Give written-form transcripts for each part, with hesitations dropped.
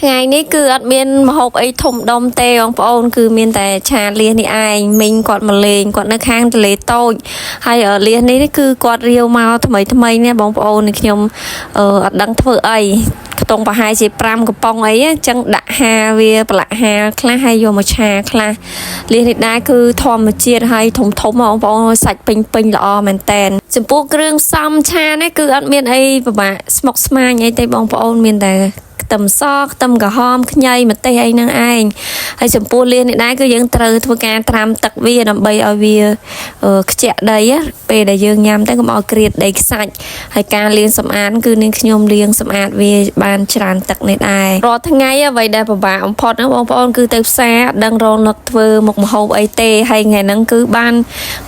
ថ្ងៃនេះគឺអត់មានម្ហូបអីធំដុំទេបងប្អូនគឺមានតែឆាលៀសនេះឯងមីងគាត់មកលេងគាត់នៅខាងទន្លេតូចហើយលៀសនេះគឺគាត់រាវមកថ្មីនេះបងប្អូននេះខ្ញុំអត់ដឹងធ្វើអីខ្ទង់ប្រហែលជា5កំប៉ុងអីអញ្ចឹងដាក់ហាវាប្រឡាក់ហាខ្លះហើយយកមកឆាខ្លះលៀសនេះដែរគឺធម្មជាតិហើយធំបងប្អូនសាច់ពេញល្អមែនតែនចំពោះគ្រឿងផ្សំឆានេះគឺអត់មានអីពិបាកស្មុគស្មាញអីទេបងប្អូនមានតែខ្ទឹមសខ្ទឹមក្រហមខ្ញីម្ទេសអីហ្នឹងឯងហើយចំពោះលៀសនេះដែរគឺយើងត្រូវធ្វើការត្រាំទឹកវាដើម្បីឲ្យវាខ្ជាក់ដីពេលដែលយើងញ៉ាំទៅកុំឲ្យក្រៀតដីខ្សាច់ហើយការលាងសម្អាតគឺនាងខ្ញុំលាងសម្អាតវាបានច្រើនទឹកនេះដែររាល់ថ្ងៃអ្វីដែលពិបាកបំផុតណាបងប្អូនគឺទៅផ្សារអត់ដឹងរកនឹកធ្វើមុខម្ហូបអីទេហើយថ្ងៃហ្នឹងគឺបាន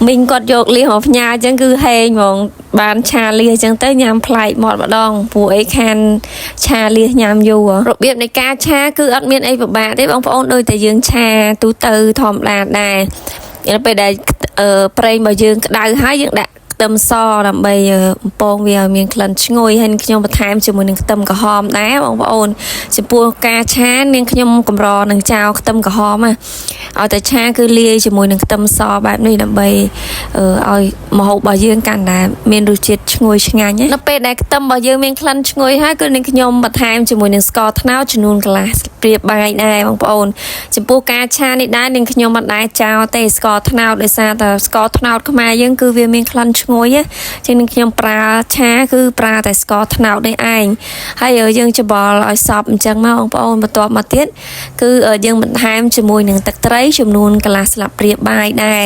មីងគាត់យកលៀសមកផ្ញើអញ្ចឹងគឺហេងហ្មងបានឆាលៀសអញ្ចឹងទៅញ៉ាំប្លែកមាត់ម្ដងព្រោះអីខានឆាលៀសញ៉ាំយូររបៀបនៃការឆាគឺអត់មានអីពិបាកទេបងប្អូនដូចតែយើងឆាទូទៅធម្មតាដែរពេលដែលប្រេងរបស់យើងក្តៅហើយយើងដាក់ខ្ទឹមសដើម្បីបំពងវាឲ្យមានក្លិនឈ្ងុយហើយខ្ញុំបន្ថែមជាមួយនឹងខ្ទឹមក្រហមដែរបងប្អូនចំពោះការឆានាងខ្ញុំកម្រនឹងចោលខ្ទឹមក្រហមឲ្យតែឆាគឺលាយជាមួយនឹងខ្ទឹមសបែបនេះដើម្បីឲ្យម្ហូបរបស់យើងកាន់តែមានរសជាតិឈ្ងុយឆ្ងាញ់នៅពេលដែលខ្ទឹមរបស់យើងមានក្លិនឈ្ងុយហើយគឺនាងខ្ញុំបន្ថែមជាមួយនឹងស្ករត្នោតចំនួនកន្លះព្រាបបាយដែរបងប្អូនចំពោះការឆានេះដែរនាងខ្ញុំមិនដែរចោលទេស្ករត្នោតដោយសារតែស្ករត្នោតខ្មែរយើងគឺវាមានក្លិនឈ្ងុយចឹងនឹងខ្ញុំប្រើឆាគឺប្រើតែស្ករត្នោតនេះឯងហើយយើងច្បល់ឲ្យសព្វអញ្ចឹងមកបងប្អូនបន្ទាប់មកទៀតគឺយើងបន្ថែមជាមួយនឹងទឹកត្រីចំនួនកន្លះស្លាបព្រាបាយដែរ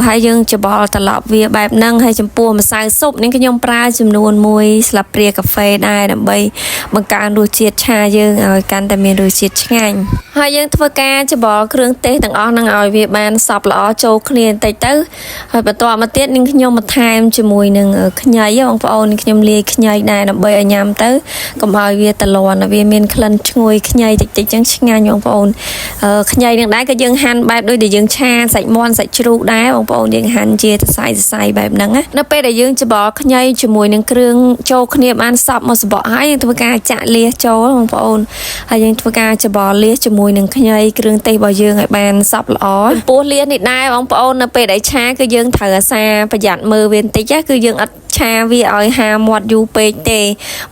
ហើយយើងច្បល់ត្រឡប់វាបែបហ្នឹងហើយចំពោះម្សៅស៊ុបនេះខ្ញុំប្រើចំនួន1ស្លាបព្រាកាហ្វេដែរដើម្បីបង្កើនរសជាតិឆាយើងឲ្យកាន់តែមានរសជាតិឆ្ងាញ់ហើយយើងធ្វើការច្បល់គ្រឿងទេសទាំងអស់ហ្នឹងឲ្យវាបានសព្វល្អចូលគ្នាបន្តិចទៅហើយបន្ទាប់មកទៀតនឹងខ្ញុំបន្ថែមជាមួយនឹងខ្ញីបងប្អូនខ្ញុំលាយខ្ញីដែរដើម្បីឲ្យញ៉ាំទៅកុំឲ្យវាតលន់វាមានក្លិនឈ្ងុយខ្ញីតិចចឹងឆ្ងាញ់បងប្អូនខ្ញីនឹងដែរក៏យើងហាន់បែបដូចដែលយើងឆាសាច់មាន់សាច់ជ្រូកដែរបងប្អូនយើងហាន់ជាសរសៃបែបហ្នឹងណានៅពេលដែលយើងច្បល់ខ្ញីជាមួយនឹងគ្រឿងចូលគ្នាបានសព្វមកសបកហើយយើងធ្វើការចាក់លៀសចូលបងប្អូនហើយយើងធ្វើការច្បល់លៀសជាមួយនឹងខ្ញីគ្រឿងទេសរបស់យើងឲ្យបានសព្វល្អពោះលៀសនេះដែរបងប្អូននៅពេលដែលឆាគឺយើងត្រូវអាសាប្រយ័ត្នមើលវាបន្តិចគឺយើងអត់ឆាវាឲ្យហាមាត់យូរពេកទេ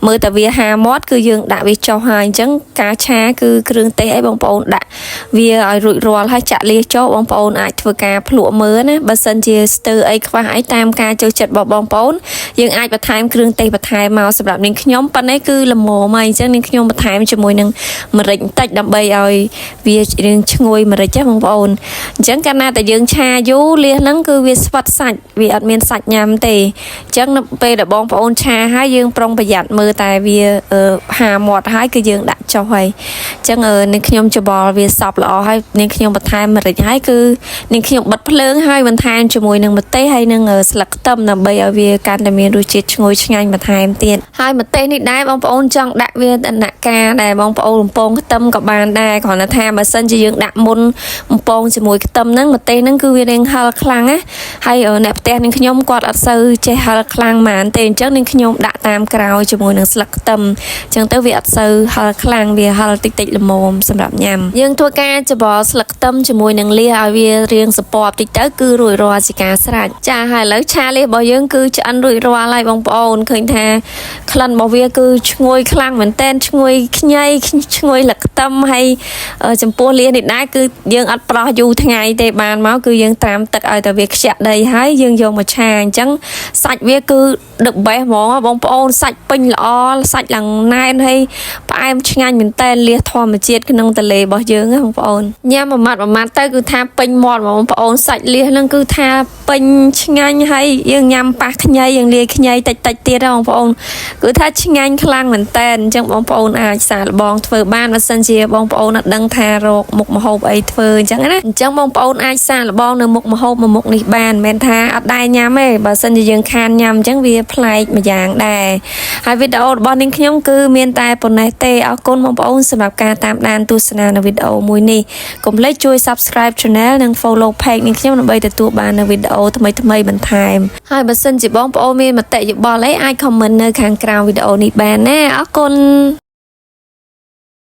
មើលតែវាហាមាត់គឺយើងដាក់វាចុះហើយអញ្ចឹងការឆាគឺគ្រឿងទេសអីបងប្អូនដាក់វាឲ្យរួចរាល់ហើយចាក់លៀសចូលបងប្អូនអាចធ្វើការភ្លក់មើលណាបើសិនជាស្ទើរអីខ្វះអីតាមការចូលចិត្តរបស់បងប្អូនយើងអាចបន្ថែមគ្រឿងទេសបន្ថែមមកសម្រាប់នាងខ្ញុំប៉ុន្តែគឺល្មមហើយអញ្ចឹងនាងខ្ញុំបន្ថែមជាមួយនឹងម្រេចបន្តិចដើម្បីឲ្យវារៀងឈ្ងុយម្រេចណាបងប្អូនអញ្ចឹងកាលណាតែយើងឆាយូរលៀសហ្នឹងគឺវាស្វិតសាច់វាអត់មានសាច់ញ៉ាំទេអញ្ចឹងនៅពេលដែលបងប្អូនឆាហើយយើងប្រុងប្រយ័ត្នមើលតែវាហាមាត់ហើយគឺយើងដាក់ចុះហើយអញ្ចឹងនាងខ្ញុំច្បល់វាសព្វល្អហើយនាងខ្ញុំបន្ថែមម្រេចហើយគឺនាងខ្ញុំបិទភ្លើងហើយបន្ថែមជាមួយនឹងម្ទេសហើយនឹងស្លឹកខ្ទឹមដើម្បីឲ្យវាកាន់តែមានរសជាតិឈ្ងុយឆ្ងាញ់បន្ថែមទៀតហើយម្ទេសនេះដែរបងប្អូនចង់ដាក់វាដំណាក់កាលដែលបងប្អូនបំពងខ្ទឹមក៏បានដែរគ្រាន់តែថាបើសិនជាយើងដាក់មុនបំពងជាមួយខ្ទឹមហ្នឹងម្ទេសហ្នឹងគឺវារៀងហឹរខ្លាំងណាហើយអ្នកផ្ទះនាងខ្ញុំគាត់អត់សូវចេះហឹរខ្លាំងហ្មងទេអញ្ចឹងនាងខ្ញុំដាក់តាមក្រោយជាមួយនឹងស្លឹកខ្ទឹមអញ្ចឹងទៅវាអត់សូវហឹរខ្លាំងវាហឹរតិចល្មមសម្រាប់ញ៉ាំយើងធ្វើការច្បល់ស្លឹកខ្ទឹមជាមួយនឹងលៀសឲ្យវារៀងសពបតិចទៅគឺរួចរាល់ជាការស្រេចចាហើយឥឡូវឆាលៀសរបស់យើងគឺឆ្អិនរួចរាល់ហើយបងប្អូនឃើញថាក្លិនរបស់វាគឺឈ្ងុយខ្លាំងមែនតែនឈ្ងុយខ្ញីឈ្ងុយស្លឹកខ្ទឹមហើយចំពោះលៀសនេះដែរគឺយើងអត់ប្រោះយូរថ្ងៃទេបានមកគឺយើងត្រាំទឹកឲ្យតែវាខ្ជាក់ដីហើយយើងយកមកឆាអញ្ចឹងសាច់វាគឺដឹកបេះហ្មងបងប្អូនសាច់ពេញល្អសាច់ឡើងណែនហើយផ្អែមឆ្ងាញ់មែនតែនលៀសធម្មជាតិក្នុងទន្លេរបស់យើងណាបងប្អូនញ៉ាំមួយម៉ាត់ទៅគឺថាពេញមាត់បងប្អូនសាច់លៀសហ្នឹងគឺថាពេញឆ្ងាញ់ហើយយើងញ៉ាំប៉ះខ្ញីយើងលាយខ្ញីតិចទៀតបងប្អូនគឺថាឆ្ងាញ់ខ្លាំងមែនតែនអញ្ចឹងបងប្អូនអាចសាកល្បងធ្វើបានបើសិនជាបងប្អូនអត់ដឹងថារកមុខម្ហូបអីធ្វើអញ្ចឹងណាអញ្ចឹងបងប្អូនអាចសាកល្បងនៅមុខម្ហូបមួយមុខនេះបានមិនមែនថាអត់ដែរញ៉ាំទេបើសិនជាយើងខានញ៉ាំអញ្ចឹងវាប្លែកម្យ៉ាងដែរហើយវីដេអូរបស់នាងខ្ញុំគឺមានតែប៉ុណ្ណេះទេអរគុណបងប្អូនសម្រាប់ការតាមដានទស្សនានៅវីដេអូមួយនេះកុំភ្លេចជួយ Subscribe Channel និង Follow Page នាងខ្ញុំដើម្បីទទួលបាននូវវីដេអូថ្មីៗបន្ថែមហើយបើសិនជាបងប្អូនមានមតិយោបល់អីអាច comment នៅខាងក្រោមវីដេអូនេះបានណាអរគុណ